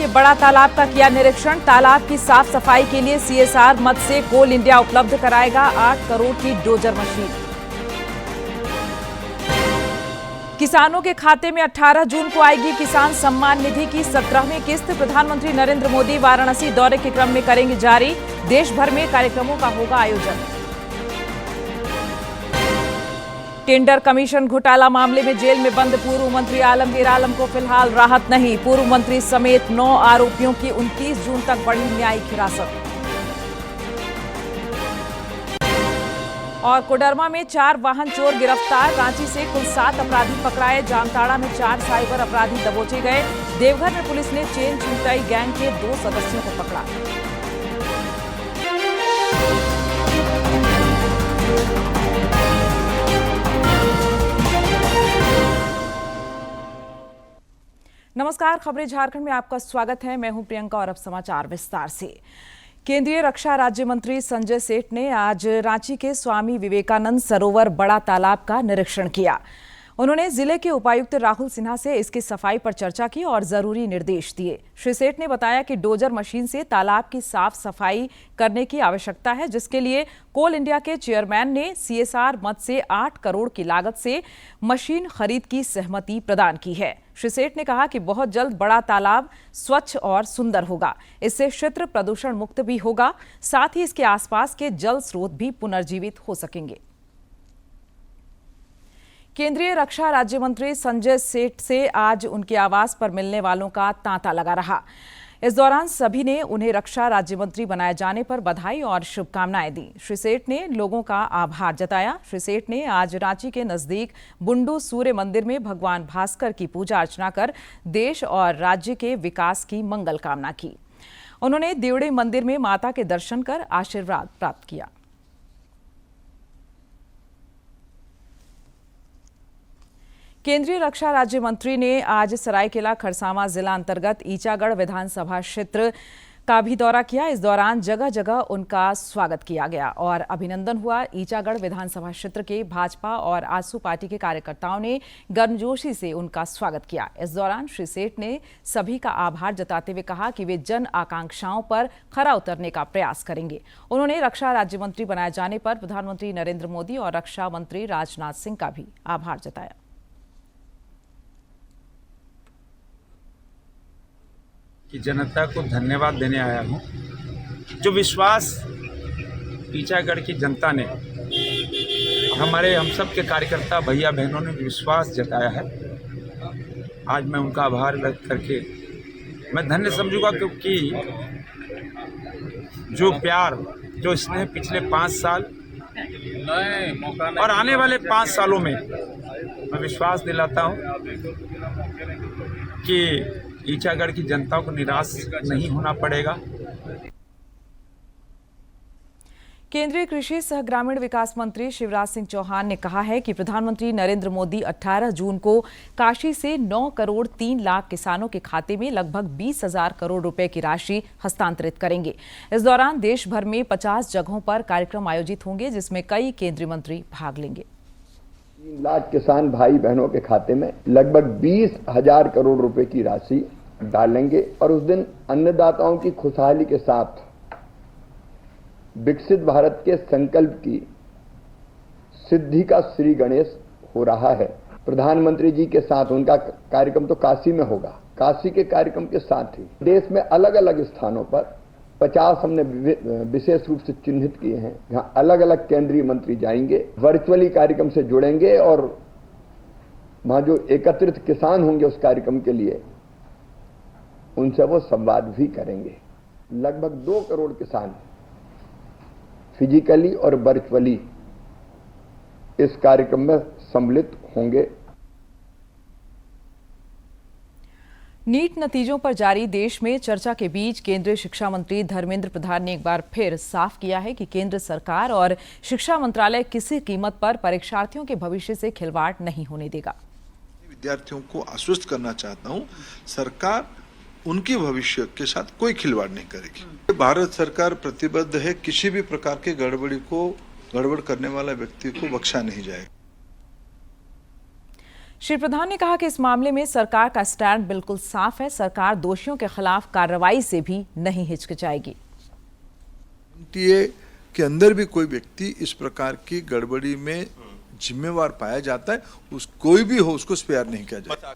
के बड़ा तालाब का किया निरीक्षण। तालाब की साफ सफाई के लिए सीएसआर मद से कोल इंडिया उपलब्ध कराएगा 8 करोड़ की डोजर मशीन। किसानों के खाते में 18 जून को आएगी किसान सम्मान निधि की 17वीं किस्त। प्रधानमंत्री नरेंद्र मोदी वाराणसी दौरे के क्रम में करेंगे जारी। देश भर में कार्यक्रमों का होगा आयोजन। टेंडर कमीशन घोटाला मामले में जेल में बंद पूर्व मंत्री आलमगीर आलम को फिलहाल राहत नहीं। पूर्व मंत्री समेत 9 आरोपियों की 29 जून तक बढ़ी न्यायिक हिरासत। और कोडरमा में 4 वाहन चोर गिरफ्तार। रांची से कुल 7 अपराधी पकड़ाए। जामताड़ा में 4 साइबर अपराधी दबोचे गए। देवघर में पुलिस ने चेन छूटाई गैंग के 2 सदस्यों को पकड़ा। नमस्कार, खबरें झारखंड में आपका स्वागत है। मैं हूं प्रियंका और अब समाचार विस्तार से। केंद्रीय रक्षा राज्य मंत्री संजय सेठ ने आज रांची के स्वामी विवेकानंद सरोवर बड़ा तालाब का निरीक्षण किया। उन्होंने जिले के उपायुक्त राहुल सिन्हा से इसकी सफाई पर चर्चा की और जरूरी निर्देश दिए। श्री सेठ ने बताया कि डोजर मशीन से तालाब की साफ सफाई करने की आवश्यकता है, जिसके लिए कोल इंडिया के चेयरमैन ने सीएसआर मद से 8 करोड़ की लागत से मशीन खरीद की सहमति प्रदान की है। श्री सेठ ने कहा कि बहुत जल्द बड़ा तालाब स्वच्छ और सुंदर होगा। इससे क्षेत्र प्रदूषण मुक्त भी होगा, साथ ही इसके आसपास के जल स्रोत भी पुनर्जीवित हो सकेंगे। केंद्रीय रक्षा राज्य मंत्री संजय सेठ से आज उनके आवास पर मिलने वालों का तांता लगा रहा। इस दौरान सभी ने उन्हें रक्षा राज्य मंत्री बनाए जाने पर बधाई और शुभकामनाएं दी। श्री सेठ ने लोगों का आभार जताया। श्री सेठ ने आज रांची के नजदीक बुंडू सूर्य मंदिर में भगवान भास्कर की पूजा अर्चना कर देश और राज्य के विकास की मंगल कामना की। उन्होंने देवड़ी मंदिर में माता के दर्शन कर आशीर्वाद प्राप्त किया। केंद्रीय रक्षा राज्य मंत्री ने आज सरायकेला खरसावां जिला अंतर्गत ईचागढ़ विधानसभा क्षेत्र का भी दौरा किया। इस दौरान जगह जगह उनका स्वागत किया गया और अभिनंदन हुआ। ईचागढ़ विधानसभा क्षेत्र के भाजपा और आजसू पार्टी के कार्यकर्ताओं ने गर्मजोशी से उनका स्वागत किया। इस दौरान श्री सेठ ने सभी का आभार जताते हुए कहा कि वे जन आकांक्षाओं पर खरा उतरने का प्रयास करेंगे। उन्होंने रक्षा राज्य मंत्री बनाए जाने पर प्रधानमंत्री नरेंद्र मोदी और रक्षा मंत्री राजनाथ सिंह का भी आभार जताया। कि जनता को धन्यवाद देने आया हूँ। जो विश्वास ईचागढ़ की जनता ने, हमारे हम सब के कार्यकर्ता भैया बहनों ने विश्वास जताया है, आज मैं उनका आभार व्यक्त करके मैं धन्य समझूंगा, क्योंकि जो प्यार, जो स्नेह पिछले 5 साल और आने वाले 5 सालों में मैं विश्वास दिलाता हूँ कि ईचागढ़ की जनता को निराश नहीं होना पड़ेगा। केंद्रीय कृषि सह ग्रामीण विकास मंत्री शिवराज सिंह चौहान ने कहा है कि प्रधानमंत्री नरेंद्र मोदी 18 जून को काशी से 9 करोड़ 3 लाख किसानों के खाते में लगभग 20,000 करोड़ रुपए की राशि हस्तांतरित करेंगे। इस दौरान देश भर में 50 जगहों पर कार्यक्रम आयोजित होंगे, जिसमें कई केंद्रीय मंत्री भाग लेंगे। 3 लाख किसान भाई बहनों के खाते में लगभग 20,000 करोड़ रुपए की राशि डालेंगे और उस दिन अन्नदाताओं की खुशहाली के साथ विकसित भारत के संकल्प की सिद्धि का श्री गणेश हो रहा है। प्रधानमंत्री जी के साथ उनका कार्यक्रम तो काशी में होगा। काशी के कार्यक्रम के साथ ही देश में अलग अलग स्थानों पर 50 हमने विशेष रूप से चिन्हित किए हैं, जहां अलग अलग केंद्रीय मंत्री जाएंगे, वर्चुअली कार्यक्रम से जुड़ेंगे और वहां जो एकत्रित किसान होंगे उस कार्यक्रम के लिए उनसे वो संवाद भी करेंगे। लगभग 2 करोड़ किसान फिजिकली और वर्चुअली इस कार्यक्रम में सम्मिलित होंगे। नीट नतीजों पर जारी देश में चर्चा के बीच केंद्रीय शिक्षा मंत्री धर्मेंद्र प्रधान ने एक बार फिर साफ किया है कि केंद्र सरकार और शिक्षा मंत्रालय किसी कीमत पर परीक्षार्थियों के भविष्य से खिलवाड़ नहीं होने देगा। विद्यार्थियों को आश्वस्त करना चाहता हूं, सरकार उनके भविष्य के साथ कोई खिलवाड़ नहीं करेगी। भारत सरकार प्रतिबद्ध है, किसी भी प्रकार के गड़बड़ करने वाला व्यक्ति को बख्शा नहीं जाएगा। श्री प्रधान ने कहा कि इस मामले में सरकार का स्टैंड बिल्कुल साफ है। सरकार दोषियों के खिलाफ कार्रवाई से भी नहीं हिचकिचाएगी। एनटीए के अंदर भी कोई व्यक्ति इस प्रकार की गड़बड़ी में जिम्मेवार पाया जाता है, कोई भी हो उसको स्पेयर नहीं किया जाता।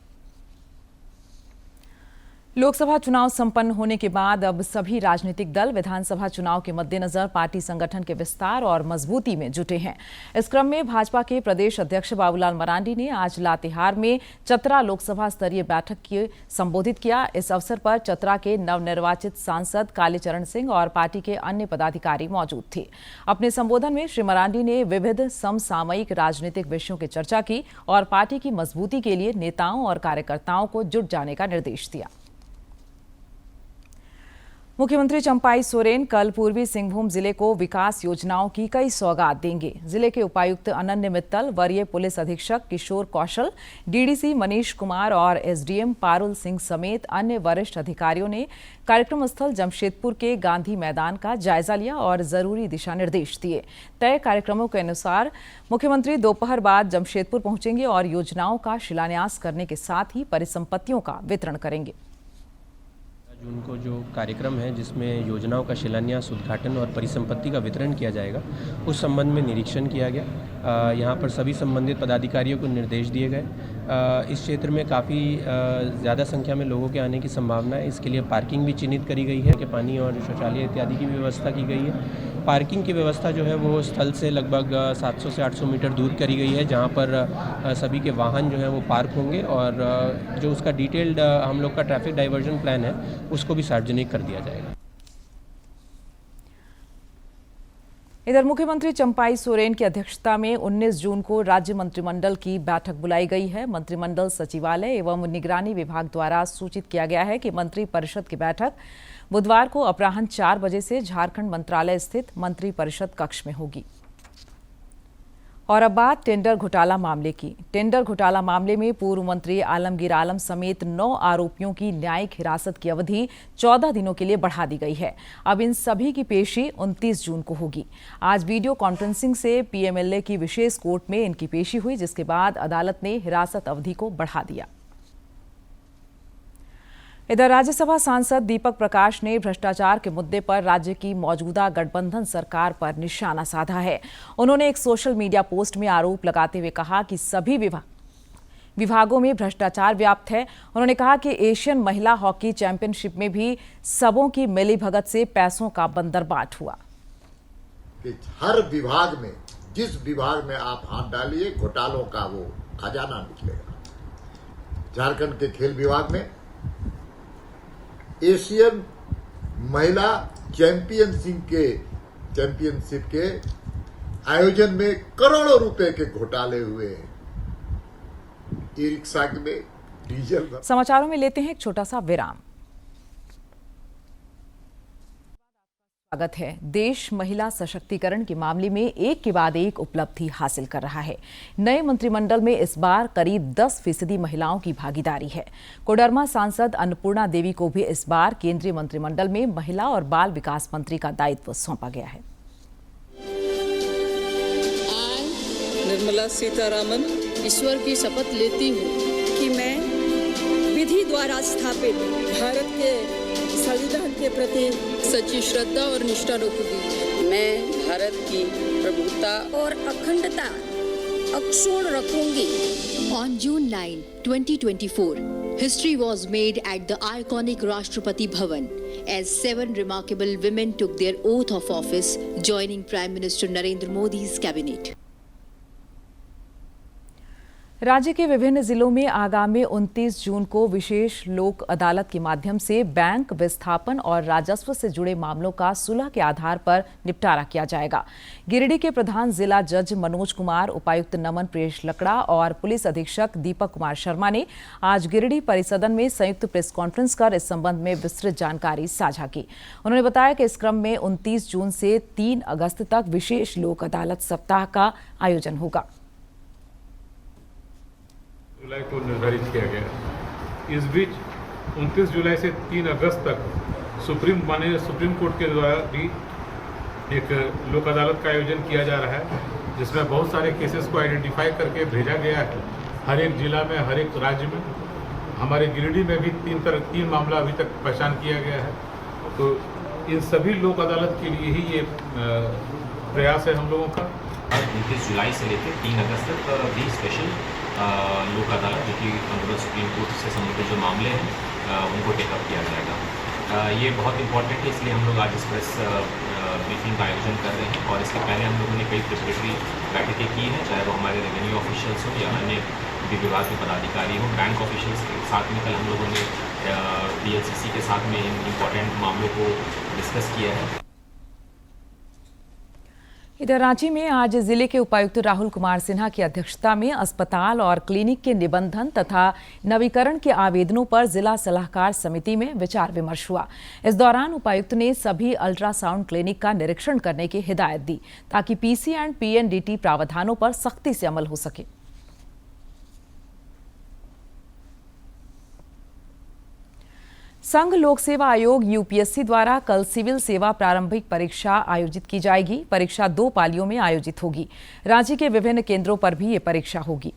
लोकसभा चुनाव संपन्न होने के बाद अब सभी राजनीतिक दल विधानसभा चुनाव के मद्देनजर पार्टी संगठन के विस्तार और मजबूती में जुटे हैं। इस क्रम में भाजपा के प्रदेश अध्यक्ष बाबूलाल मरांडी ने आज लातेहार में चतरा लोकसभा स्तरीय बैठक को संबोधित किया। इस अवसर पर चतरा के नवनिर्वाचित सांसद कालीचरण सिंह और पार्टी के अन्य पदाधिकारी मौजूद थे। अपने संबोधन में श्री मरांडी ने विविध समसामयिक राजनीतिक विषयों की चर्चा की और पार्टी की मजबूती के लिए नेताओं और कार्यकर्ताओं को जुट जाने का निर्देश दिया। मुख्यमंत्री चंपाई सोरेन कल पूर्वी सिंहभूम जिले को विकास योजनाओं की कई सौगात देंगे। जिले के उपायुक्त अनन्य मित्तल, वरीय पुलिस अधीक्षक किशोर कौशल, डीडीसी मनीष कुमार और एसडीएम पारुल सिंह समेत अन्य वरिष्ठ अधिकारियों ने कार्यक्रम स्थल जमशेदपुर के गांधी मैदान का जायजा लिया और जरूरी दिशा निर्देश दिए। तय कार्यक्रमों के अनुसार मुख्यमंत्री दोपहर बाद जमशेदपुर पहुंचेंगे और योजनाओं का शिलान्यास करने के साथ ही परिसंपत्तियों का वितरण करेंगे। जून को जो कार्यक्रम है जिसमें योजनाओं का शिलान्यास, उद्घाटन और परिसंपत्ति का वितरण किया जाएगा, उस संबंध में निरीक्षण किया गया। यहाँ पर सभी संबंधित पदाधिकारियों को निर्देश दिए गए। इस क्षेत्र में काफ़ी ज़्यादा संख्या में लोगों के आने की संभावना है। इसके लिए पार्किंग भी चिन्हित करी गई है कि पानी और शौचालय इत्यादि की भी व्यवस्था की गई है। पार्किंग की व्यवस्था जो है वो स्थल से लगभग 700 से 800 मीटर दूर करी गई है, जहाँ पर सभी के वाहन जो है वो पार्क होंगे और जो उसका डिटेल्ड हम लोग का ट्रैफिक डाइवर्जन प्लान है उसको भी सार्वजनिक कर दिया जाएगा। इधर मुख्यमंत्री चंपाई सोरेन की अध्यक्षता में 19 जून को राज्य मंत्रिमंडल की बैठक बुलाई गई है। मंत्रिमंडल सचिवालय एवं निगरानी विभाग द्वारा सूचित किया गया है कि मंत्री परिषद की बैठक बुधवार को अपराह्न 4 बजे से झारखंड मंत्रालय स्थित मंत्री परिषद कक्ष में होगी। और अब बात टेंडर घोटाला मामले की। टेंडर घोटाला मामले में पूर्व मंत्री आलमगीर आलम समेत 9 आरोपियों की न्यायिक हिरासत की अवधि 14 दिनों के लिए बढ़ा दी गई है। अब इन सभी की पेशी 29 जून को होगी। आज वीडियो कॉन्फ्रेंसिंग से पीएमएलए की विशेष कोर्ट में इनकी पेशी हुई, जिसके बाद अदालत ने हिरासत अवधि को बढ़ा दिया। इधर राज्यसभा सांसद दीपक प्रकाश ने भ्रष्टाचार के मुद्दे पर राज्य की मौजूदा गठबंधन सरकार पर निशाना साधा है। उन्होंने एक सोशल मीडिया पोस्ट में आरोप लगाते हुए कहा कि सभी विभागों में भ्रष्टाचार व्याप्त है। उन्होंने कहा कि एशियन महिला हॉकी चैंपियनशिप में भी सबों की मिलीभगत से पैसों का बंदरबाट हुआ। हर विभाग में, जिस विभाग में आप हाथ डालिए, घोटालों का वो खजाना निकलेगा। झारखंड के खेल विभाग में एशियन महिला चैंपियनशिप के आयोजन में करोड़ों रुपए के घोटाले हुए हैं। ई रिक्शा में डीजल। समाचारों में लेते हैं एक छोटा सा विराम। स्वागत है। देश महिला सशक्तिकरण के मामले में एक के बाद एक उपलब्धि हासिल कर रहा है। नए मंत्रिमंडल में इस बार करीब 10% महिलाओं की भागीदारी है। कोडरमा सांसद अन्नपूर्णा देवी को भी इस बार केंद्रीय मंत्रिमंडल में महिला और बाल विकास मंत्री का दायित्व सौंपा गया है। निर्मला सीतारामन ईश्वर की शपथ लेती हूँ कि मैं विधि द्वारा स्थापित भारत के संविधान के प्रति सच्ची श्रद्धा और निष्ठा रखूंगी। मैं भारत की प्रभुता और अखंडता अक्षुण्ण रखूंगी। On June 9, 2024, history was made at the iconic Rashtrapati Bhavan as 7 remarkable women took their oath of office, joining Prime Minister Narendra Modi's cabinet. राज्य के विभिन्न जिलों में आगामी 29 जून को विशेष लोक अदालत के माध्यम से बैंक विस्थापन और राजस्व से जुड़े मामलों का सुलह के आधार पर निपटारा किया जाएगा। गिरिडीह के प्रधान जिला जज मनोज कुमार, उपायुक्त नमन प्रेष लकड़ा और पुलिस अधीक्षक दीपक कुमार शर्मा ने आज गिरिडीह परिसदन में संयुक्त प्रेस कॉन्फ्रेंस कर इस संबंध में विस्तृत जानकारी साझा की। उन्होंने बताया कि इस क्रम में 29 जून से 3 अगस्त तक विशेष लोक अदालत सप्ताह का आयोजन होगा। जुलाई को निर्धारित किया गया। इस बीच 29 जुलाई से 3 अगस्त तक माननीय सुप्रीम कोर्ट के द्वारा भी एक लोक अदालत का आयोजन किया जा रहा है, जिसमें बहुत सारे केसेस को आइडेंटिफाई करके भेजा गया है हर एक जिला में, हर एक राज्य में। हमारे गिरिडीह में भी तीन मामला अभी तक पहचान किया गया है। तो इन सभी लोक अदालत के लिए ही ये प्रयास है हम लोगों का। 29 जुलाई से लेकर 3 अगस्त तक भी स्पेशल लोक अदालत, जो कि ऑनरेबल सुप्रीम कोर्ट से संबंधित जो मामले हैं उनको टेकअप किया जाएगा। ये बहुत इंपॉर्टेंट है, इसलिए हम लोग आज इस प्रेस ब्रीफिंग का आयोजन कर रहे हैं। और इसके पहले हम लोगों ने कई प्रिपरेटरी बैठकें की हैं, चाहे वो हमारे रेवेन्यू ऑफिशियल्स हो या अन्य विभाग के पदाधिकारी हो, बैंक ऑफिशियल्स के साथ में। कल हम लोगों ने DLCC के साथ में इन इम्पोर्टेंट मामलों को डिस्कस किया है। इधर रांची में आज जिले के उपायुक्त राहुल कुमार सिन्हा की अध्यक्षता में अस्पताल और क्लिनिक के निबंधन तथा नवीकरण के आवेदनों पर जिला सलाहकार समिति में विचार विमर्श हुआ। इस दौरान उपायुक्त ने सभी अल्ट्रासाउंड क्लिनिक का निरीक्षण करने की हिदायत दी ताकि PC एंड PNDT प्रावधानों पर सख्ती से अमल हो सके। संघ लोक सेवा आयोग UPSC द्वारा कल सिविल सेवा प्रारंभिक परीक्षा आयोजित की जाएगी। परीक्षा 2 पालियों में आयोजित होगी। रांची के विभिन्न केंद्रों पर भी ये परीक्षा होगी।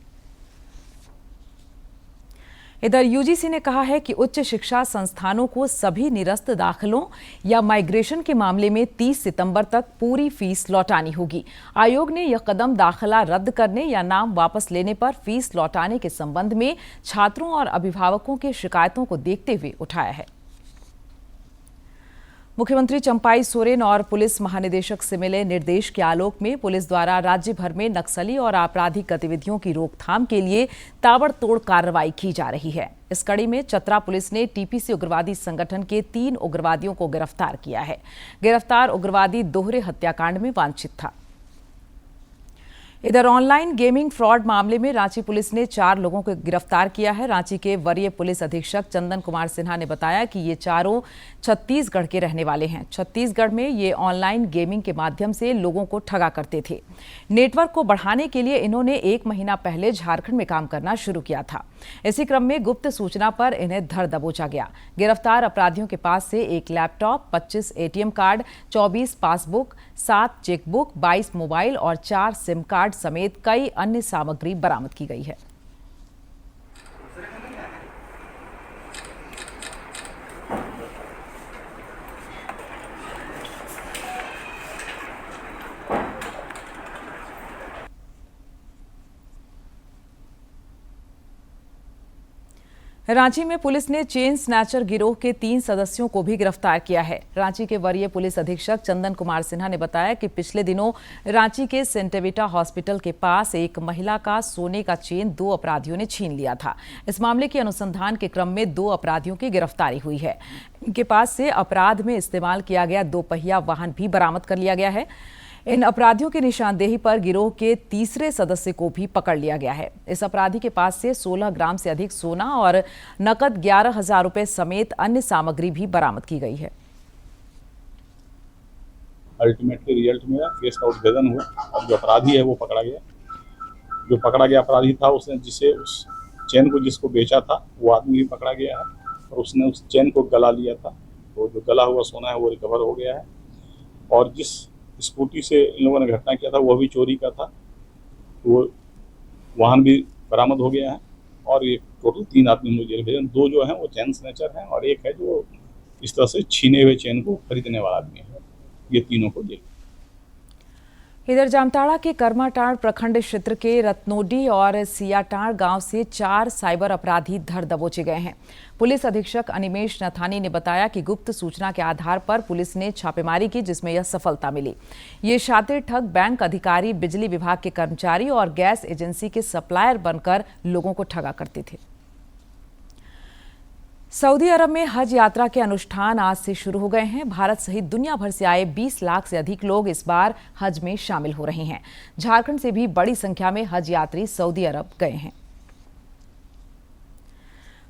इधर UGC ने कहा है कि उच्च शिक्षा संस्थानों को सभी निरस्त दाखिलों या माइग्रेशन के मामले में 30 सितंबर तक पूरी फीस लौटानी होगी। आयोग ने यह कदम दाखिला रद्द करने या नाम वापस लेने पर फीस लौटाने के संबंध में छात्रों और अभिभावकों की शिकायतों को देखते हुए उठाया है। मुख्यमंत्री चंपाई सोरेन और पुलिस महानिदेशक से मिले निर्देश के आलोक में पुलिस द्वारा राज्य भर में नक्सली और आपराधिक गतिविधियों की रोकथाम के लिए ताबड़तोड़ कार्रवाई की जा रही है। इस कड़ी में चतरा पुलिस ने TPC उग्रवादी संगठन के 3 उग्रवादियों को गिरफ्तार किया है। गिरफ्तार उग्रवादी दोहरे हत्याकांड में वांछित था। इधर ऑनलाइन गेमिंग फ्रॉड मामले में रांची पुलिस ने 4 लोगों को गिरफ्तार किया है। रांची के वरीय पुलिस अधीक्षक चंदन कुमार सिन्हा ने बताया कि ये चारों छत्तीसगढ़ के रहने वाले हैं। छत्तीसगढ़ में ये ऑनलाइन गेमिंग के माध्यम से लोगों को ठगा करते थे। नेटवर्क को बढ़ाने के लिए इन्होंने 1 महीना पहले झारखंड में काम करना शुरू किया था। इसी क्रम में गुप्त सूचना पर इन्हें धर दबोचा गया। गिरफ्तार अपराधियों के पास से 1 laptop, 25 ATM card, 24 passbook, 7 chequebook, 22 mobile और 4 सिम कार्ड समेत कई अन्य सामग्री बरामद की गई है। रांची में पुलिस ने चेन स्नैचर गिरोह के 3 सदस्यों को भी गिरफ्तार किया है। रांची के वरीय पुलिस अधीक्षक चंदन कुमार सिन्हा ने बताया कि पिछले दिनों रांची के सेंटेविटा हॉस्पिटल के पास एक महिला का सोने का चेन 2 अपराधियों ने छीन लिया था। इस मामले के अनुसंधान के क्रम में 2 अपराधियों की गिरफ्तारी हुई है। इनके पास से अपराध में इस्तेमाल किया गया 2 पहिया वाहन भी बरामद कर लिया गया है। इन अपराधियों की निशानदेही पर गिरोह के तीसरे सदस्य को भी पकड़ लिया गया है। इस अपराधी के पास से 16 ग्राम से अधिक सोना और नकद 11,000 रुपए समेत अन्य सामग्री भी बरामद की गई है। अल्टीमेटली रिजल्ट में केस का उद्भेदन हुआ और जो अपराधी है वो पकड़ा गया। जो पकड़ा गया अपराधी था उसने जिसे उस चेन को जिसको बेचा था वो आदमी भी पकड़ा गया है और उसने उस चेन को गला लिया था। तो जो गला हुआ सोना है वो रिकवर हो गया है और जिस स्कूटी से इन लोगों ने घटना किया था वो भी चोरी का था। वो वाहन भी बरामद हो गया है और ये टोटल 3 आदमी मुझे जेल भेजे। 2 जो हैं वो चेन स्नैचर हैं और एक है जो इस तरह से छीने हुए चेन को खरीदने वाला आदमी है। ये तीनों को जेल। इधर जामताड़ा के कर्माटाड़ प्रखंड क्षेत्र के रत्नोडी और सियाटाड़ गांव से 4 साइबर अपराधी धर दबोचे गए हैं। पुलिस अधीक्षक अनिमेश नथानी ने बताया कि गुप्त सूचना के आधार पर पुलिस ने छापेमारी की जिसमें यह सफलता मिली। ये शातिर ठग बैंक अधिकारी, बिजली विभाग के कर्मचारी और गैस एजेंसी के सप्लायर बनकर लोगों को ठगा करते थे। सऊदी अरब में हज यात्रा के अनुष्ठान आज से शुरू हो गए हैं। भारत सहित दुनिया भर से आए 20 लाख से अधिक लोग इस बार हज में शामिल हो रहे हैं। झारखंड से भी बड़ी संख्या में हज यात्री सऊदी अरब गए हैं।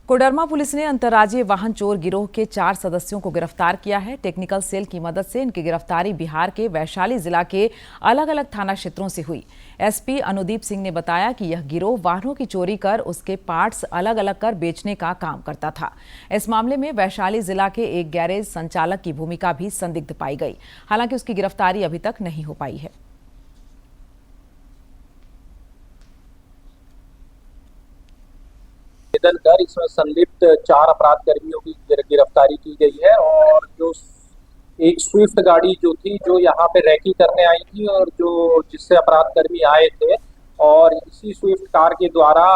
कोडरमा पुलिस ने अंतर्राज्यीय वाहन चोर गिरोह के 4 सदस्यों को गिरफ्तार किया है। टेक्निकल सेल की मदद से इनकी गिरफ्तारी बिहार के वैशाली जिला के अलग अलग थाना क्षेत्रों से हुई। एसपी अनुदीप सिंह ने बताया कि यह गिरोह वाहनों की चोरी कर उसके पार्ट्स अलग अलग कर बेचने का काम करता था। इस मामले में वैशाली जिला के एक गैरेज संचालक की भूमिका भी संदिग्ध पाई गई। हालांकि उसकी गिरफ्तारी अभी तक नहीं हो पाई है। कर इसमें संलिप्त 4 अपराध कर्मियों की गिरफ्तारी की गई है। और जो एक स्विफ्ट गाड़ी जो थी, जो यहाँ पे रैकी करने आई थी और जो जिससे अपराध कर्मी आए थे, और इसी स्विफ्ट कार के द्वारा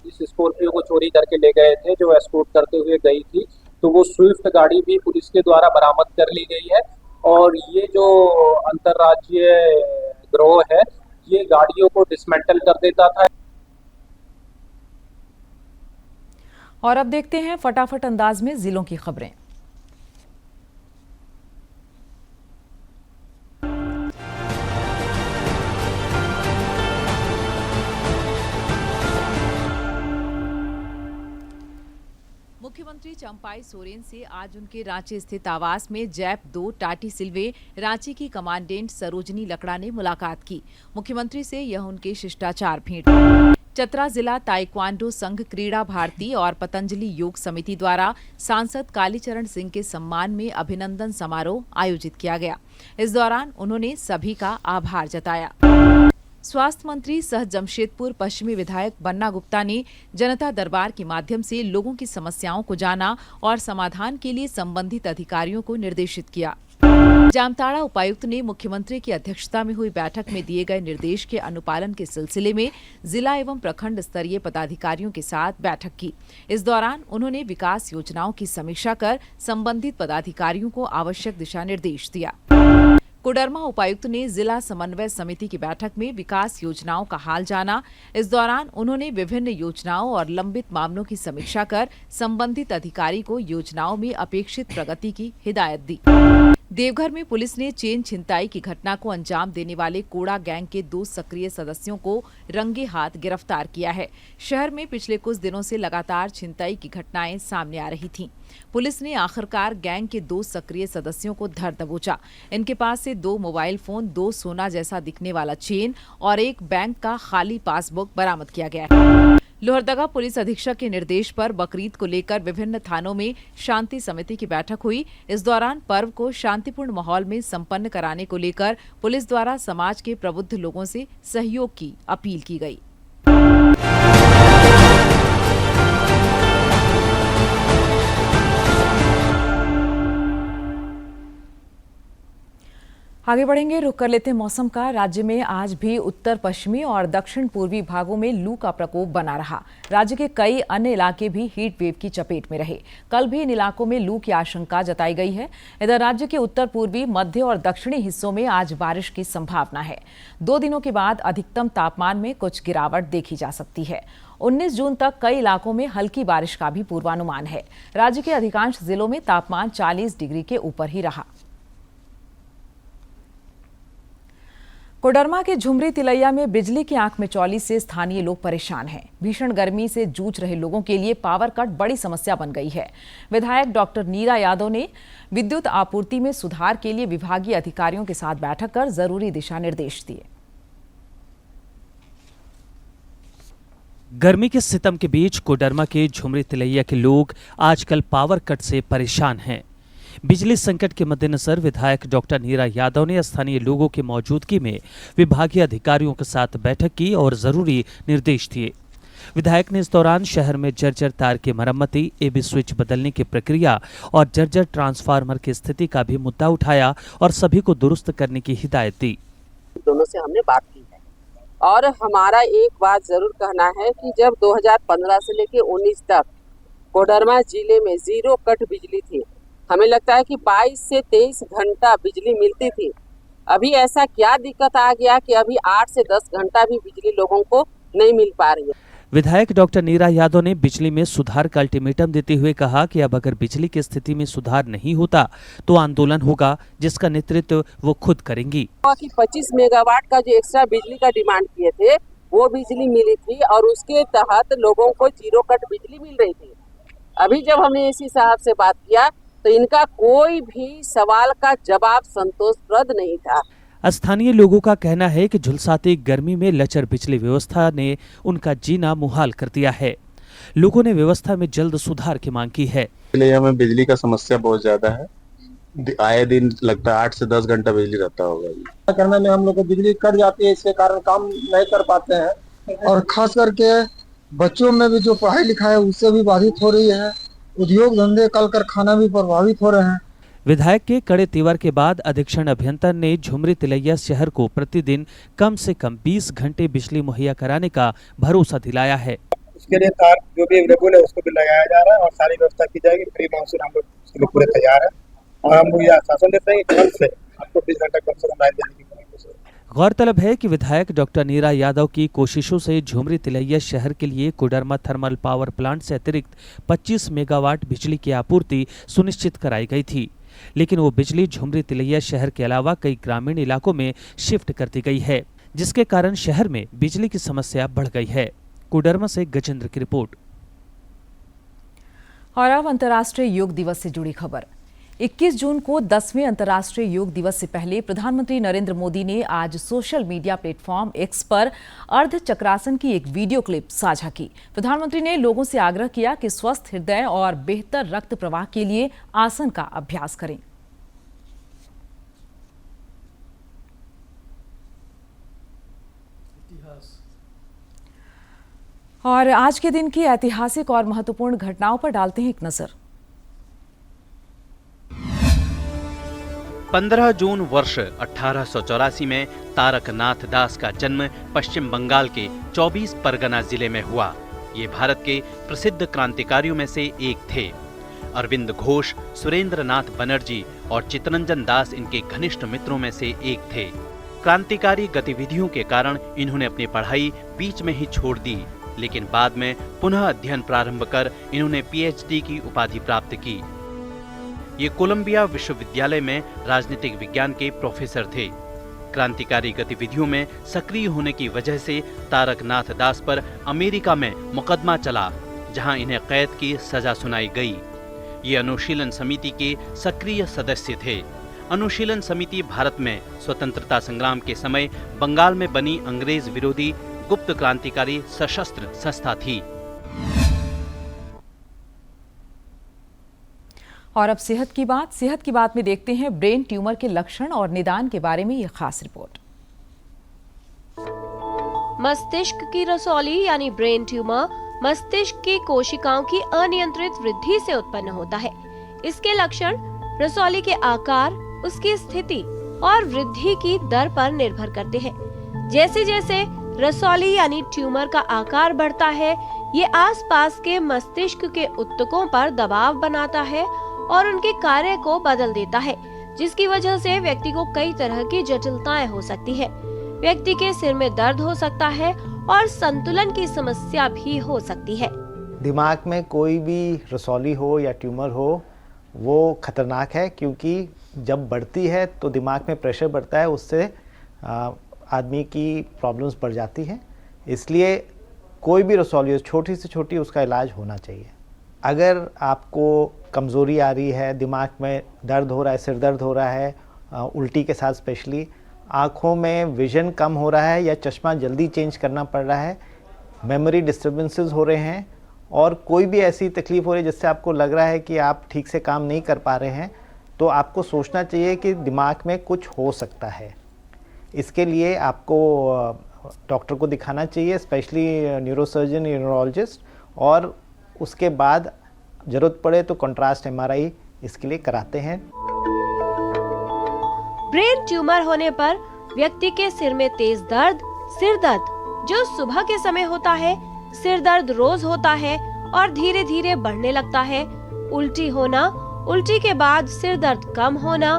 इस स्कॉर्पियो को चोरी करके ले गए थे जो एस्कॉर्ट करते हुए गई थी। तो वो स्विफ्ट गाड़ी भी पुलिस के द्वारा बरामद कर ली गई है। और ये जो अंतर्राज्यीय गिरोह है, ये गाड़ियों को डिसमेंटल कर देता था। और अब देखते हैं फटाफट अंदाज में जिलों की खबरें। मुख्यमंत्री चंपाई सोरेन से आज उनके रांची स्थित आवास में जैप 2 टाटी सिल्वे रांची की कमांडेंट सरोजनी लकड़ा ने मुलाकात की। मुख्यमंत्री से यह उनके शिष्टाचार भेंट। चतरा जिला ताइक्वांडो संघ, क्रीड़ा भारती और पतंजलि योग समिति द्वारा सांसद कालीचरण सिंह के सम्मान में अभिनंदन समारोह आयोजित किया गया। इस दौरान उन्होंने सभी का आभार जताया। स्वास्थ्य मंत्री सह जमशेदपुर पश्चिमी विधायक बन्ना गुप्ता ने जनता दरबार के माध्यम से लोगों की समस्याओं को जाना और समाधान के लिए संबंधित अधिकारियों को निर्देशित किया। जामताड़ा उपायुक्त ने मुख्यमंत्री की अध्यक्षता में हुई बैठक में दिए गए निर्देश के अनुपालन के सिलसिले में जिला एवं प्रखंड स्तरीय पदाधिकारियों के साथ बैठक की। इस दौरान उन्होंने विकास योजनाओं की समीक्षा कर संबंधित पदाधिकारियों को आवश्यक दिशा निर्देश दिया। कोडरमा उपायुक्त ने जिला समन्वय समिति की बैठक में विकास योजनाओं का हाल जाना। इस दौरान उन्होंने विभिन्न योजनाओं और लंबित मामलों की समीक्षा कर संबंधित अधिकारी को योजनाओं में अपेक्षित प्रगति की हिदायत दी। देवघर में पुलिस ने चेन छिनताई की घटना को अंजाम देने वाले कोड़ा गैंग के 2 सक्रिय सदस्यों को रंगे हाथ गिरफ्तार किया है। शहर में पिछले कुछ दिनों से लगातार छिनताई की घटनाएं सामने आ रही थीं। पुलिस ने आखिरकार गैंग के 2 सक्रिय सदस्यों को धर दबोचा। इनके पास से 2 मोबाइल फोन, 2 सोना जैसा दिखने वाला चेन और एक बैंक का खाली पासबुक बरामद किया गया है। लोहरदगा पुलिस अधीक्षक के निर्देश पर बकरीद को लेकर विभिन्न थानों में शांति समिति की बैठक हुई। इस दौरान पर्व को शांतिपूर्ण माहौल में संपन्न कराने को लेकर पुलिस द्वारा समाज के प्रबुद्ध लोगों से सहयोग की अपील की गई। आगे बढ़ेंगे, रुख कर लेते हैं मौसम का। राज्य में आज भी उत्तर पश्चिमी और दक्षिण पूर्वी भागों में लू का प्रकोप बना रहा। राज्य के कई अन्य इलाके भी हीट वेव की चपेट में रहे। कल भी इन इलाकों में लू की आशंका जताई गई है। इधर राज्य के उत्तर पूर्वी, मध्य और दक्षिणी हिस्सों में आज बारिश की संभावना है। 2 दिनों के बाद अधिकतम तापमान में कुछ गिरावट देखी जा सकती है। 19 जून तक कई इलाकों में हल्की बारिश का भी पूर्वानुमान है। राज्य के अधिकांश जिलों में तापमान 40 डिग्री के ऊपर ही रहा। कोडरमा के झुमरी तिलैया में बिजली की आंख मिचौली से स्थानीय लोग परेशान हैं। भीषण गर्मी से जूझ रहे लोगों के लिए पावर कट बड़ी समस्या बन गई है। विधायक डॉक्टर नीरा यादव ने विद्युत आपूर्ति में सुधार के लिए विभागीय अधिकारियों के साथ बैठक कर जरूरी दिशा निर्देश दिए। गर्मी के सितम के बीच कोडरमा के झुमरी तिलैया के लोग आजकल पावर कट से परेशान हैं। बिजली संकट के मद्देनजर विधायक डॉक्टर नीरा यादव ने स्थानीय लोगों की मौजूदगी में विभागीय अधिकारियों के साथ बैठक की और जरूरी निर्देश दिए। विधायक ने इस दौरान शहर में जर्जर तार की मरम्मती, एबी स्विच बदलने की प्रक्रिया और जर्जर ट्रांसफार्मर की स्थिति का भी मुद्दा उठाया और सभी को दुरुस्त करने की हिदायत दी। दोनों से हमने बात की है और हमारा एक बात जरूर कहना है कि जब 2015 से लेकर 19 तक कोडरमा जिले में 0 कट बिजली थी, हमें लगता है कि 22 से 23 घंटा बिजली मिलती थी। अभी ऐसा क्या दिक्कत आ गया कि अभी 8 से 10 घंटा भी बिजली लोगों को नहीं मिल पा रही है। विधायक डॉक्टर नीरा यादव ने बिजली में सुधार का अल्टीमेटम देते हुए कहा कि अब अगर बिजली की स्थिति में सुधार नहीं होता तो आंदोलन होगा, जिसका नेतृत्व वो खुद करेंगी। 25 मेगावाट का जो एक्स्ट्रा बिजली का डिमांड किए थे वो बिजली मिली थी और उसके तहत लोगों को 0 कट बिजली मिल रही थी। अभी जब हमने एसी साहब से बात किया तो इनका कोई भी सवाल का जवाब संतोषप्रद नहीं था। स्थानीय लोगों का कहना है कि झुलसाती गर्मी में लचर बिजली व्यवस्था ने उनका जीना मुहाल कर दिया है। लोगों ने व्यवस्था में जल्द सुधार की मांग की है। हमें बिजली का समस्या बहुत ज्यादा है, आए दिन लगता है 8 से 10 घंटा बिजली रहता होगा। करने में हम लोग को बिजली कट जाती है, इसके कारण काम नहीं कर पाते हैं और खास करके बच्चों में भी जो पढ़ाई लिखाई है उससे भी बाधित हो रही है। उद्योग धंधे कल कारखाना भी प्रभावित हो रहे हैं। विधायक के कड़े तीवर के बाद अधीक्षण अभियंता ने झुमरी तिलैया शहर को प्रतिदिन कम से कम 20 घंटे बिजली मुहैया कराने का भरोसा दिलाया है। उसके लिए तार जो भी अवेलेबल है उसको भी लगाया जा रहा है और सारी व्यवस्था की जाएगी। प्री मानसून हम लोग उसके लिए पूरे तैयार है और हम लोग यह आश्वासन देते हैं कि कल से आपको 20 घंटा कम से कम लाइन देने की कोशिश। गौरतलब है कि विधायक डॉक्टर नीरा यादव की कोशिशों से झुमरी तिलैया शहर के लिए कोडरमा थर्मल पावर प्लांट से अतिरिक्त 25 मेगावाट बिजली की आपूर्ति सुनिश्चित कराई गई थी, लेकिन वो बिजली झुमरी तिलैया शहर के अलावा कई ग्रामीण इलाकों में शिफ्ट कर दी गई है, जिसके कारण शहर में बिजली की समस्या बढ़ गई है। कोडरमा से गजेंद्र की रिपोर्ट। और अब अंतर्राष्ट्रीय योग दिवस से जुड़ी खबर। 21 जून को 10वें अंतर्राष्ट्रीय योग दिवस से पहले प्रधानमंत्री नरेंद्र मोदी ने आज सोशल मीडिया प्लेटफॉर्म एक्स पर अर्ध चक्रासन की एक वीडियो क्लिप साझा की। प्रधानमंत्री ने लोगों से आग्रह किया कि स्वस्थ हृदय और बेहतर रक्त प्रवाह के लिए आसन का अभ्यास करें। और आज के दिन की ऐतिहासिक और महत्वपूर्ण घटनाओं पर डालते हैं एक नजर। 15 जून वर्ष 1884 में तारकनाथ दास का जन्म पश्चिम बंगाल के 24 परगना जिले में हुआ। ये भारत के प्रसिद्ध क्रांतिकारियों में से एक थे। अरविंद घोष, सुरेंद्र नाथ बनर्जी और चित्तरंजन दास इनके घनिष्ठ मित्रों में से एक थे। क्रांतिकारी गतिविधियों के कारण इन्होंने अपनी पढ़ाई बीच में ही छोड़ दी, लेकिन बाद में पुनः अध्ययन प्रारंभ कर इन्होंने पीएचडी की उपाधि प्राप्त की। ये कोलंबिया विश्वविद्यालय में राजनीतिक विज्ञान के प्रोफेसर थे। क्रांतिकारी गतिविधियों में सक्रिय होने की वजह से तारकनाथ दास पर अमेरिका में मुकदमा चला, जहां इन्हें कैद की सजा सुनाई गई। ये अनुशीलन समिति के सक्रिय सदस्य थे। अनुशीलन समिति भारत में स्वतंत्रता संग्राम के समय बंगाल में बनी अंग्रेज विरोधी गुप्त क्रांतिकारी सशस्त्र संस्था थी। और अब सेहत की बात में देखते हैं ब्रेन ट्यूमर के लक्षण और निदान के बारे में ये खास रिपोर्ट। मस्तिष्क की रसौली यानी ब्रेन ट्यूमर मस्तिष्क की कोशिकाओं की अनियंत्रित वृद्धि से उत्पन्न होता है। इसके लक्षण रसौली के आकार, उसकी स्थिति और वृद्धि की दर पर निर्भर करते हैं। जैसे जैसे रसौली यानी ट्यूमर का आकार बढ़ता है, ये आसपास के मस्तिष्क के ऊतकों पर दबाव बनाता है और उनके कार्य को बदल देता है, जिसकी वजह से व्यक्ति को कई तरह की जटिलताएं हो सकती है। व्यक्ति के सिर में दर्द हो सकता है और संतुलन की समस्या भी हो सकती है। दिमाग में कोई भी रसौली हो या ट्यूमर हो, वो खतरनाक है, क्योंकि जब बढ़ती है तो दिमाग में प्रेशर बढ़ता है, उससे आदमी की प्रॉब्लम्स बढ़ जाती हैं। इसलिए कोई भी रसौली हो, छोटी से छोटी, उसका इलाज होना चाहिए। अगर आपको कमज़ोरी आ रही है, दिमाग में दर्द हो रहा है, सिर दर्द हो रहा है, उल्टी के साथ स्पेशली, आँखों में विजन कम हो रहा है या चश्मा जल्दी चेंज करना पड़ रहा है, मेमोरी डिस्टर्बेंसेस हो रहे हैं और कोई भी ऐसी तकलीफ़ हो रही है जिससे आपको लग रहा है कि आप ठीक से काम नहीं कर पा रहे हैं, तो आपको सोचना चाहिए कि दिमाग में कुछ हो सकता है। इसके लिए आपको डॉक्टर को दिखाना चाहिए, स्पेशली न्यूरोसर्जन, न्यूरोलॉजिस्ट, और उसके बाद जरूरत पड़े तो कंट्रास्ट एमआरआई इसके लिए कराते हैं। ब्रेन ट्यूमर होने पर व्यक्ति के सिर में तेज दर्द, सिर दर्द जो सुबह के समय होता है, सिर दर्द रोज होता है और धीरे धीरे बढ़ने लगता है, उल्टी होना, उल्टी के बाद सिर दर्द कम होना,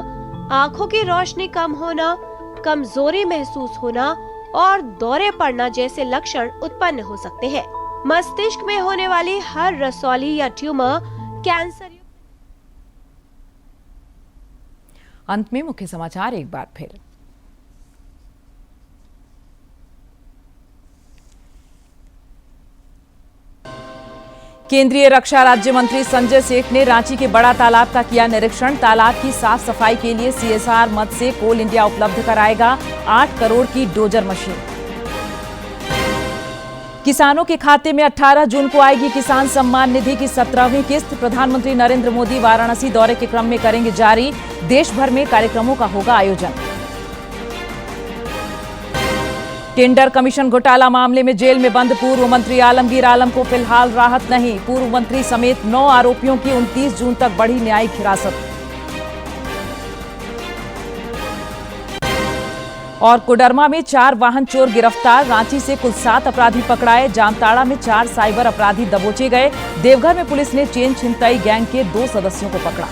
आँखों की रोशनी कम होना, कमजोरी महसूस होना और दौरे पड़ना जैसे लक्षण उत्पन्न हो सकते हैं। मस्तिष्क में होने वाली हर रसौली या ट्यूमर कैंसर। अंत में मुख्य समाचार एक बार फिर। केंद्रीय रक्षा राज्य मंत्री संजय सेठ ने रांची के बड़ा तालाब का किया निरीक्षण। तालाब की साफ सफाई के लिए सीएसआर मद से कोल इंडिया उपलब्ध कराएगा 8 करोड़ की डोजर मशीन। किसानों के खाते में 18 जून को आएगी किसान सम्मान निधि की 17वीं किस्त। प्रधानमंत्री नरेंद्र मोदी वाराणसी दौरे के क्रम में करेंगे जारी। देश भर में कार्यक्रमों का होगा आयोजन। टेंडर कमीशन घोटाला मामले में जेल में बंद पूर्व मंत्री आलमगीर आलम को फिलहाल राहत नहीं। पूर्व मंत्री समेत 9 आरोपियों की 29 जून तक बढ़ी न्यायिक हिरासत। और कोडरमा में 4 वाहन चोर गिरफ्तार। रांची से कुल 7 अपराधी पकड़ाए। जामताड़ा में 4 साइबर अपराधी दबोचे गए। देवघर में पुलिस ने चेन छिनतई गैंग के 2 सदस्यों को पकड़ा।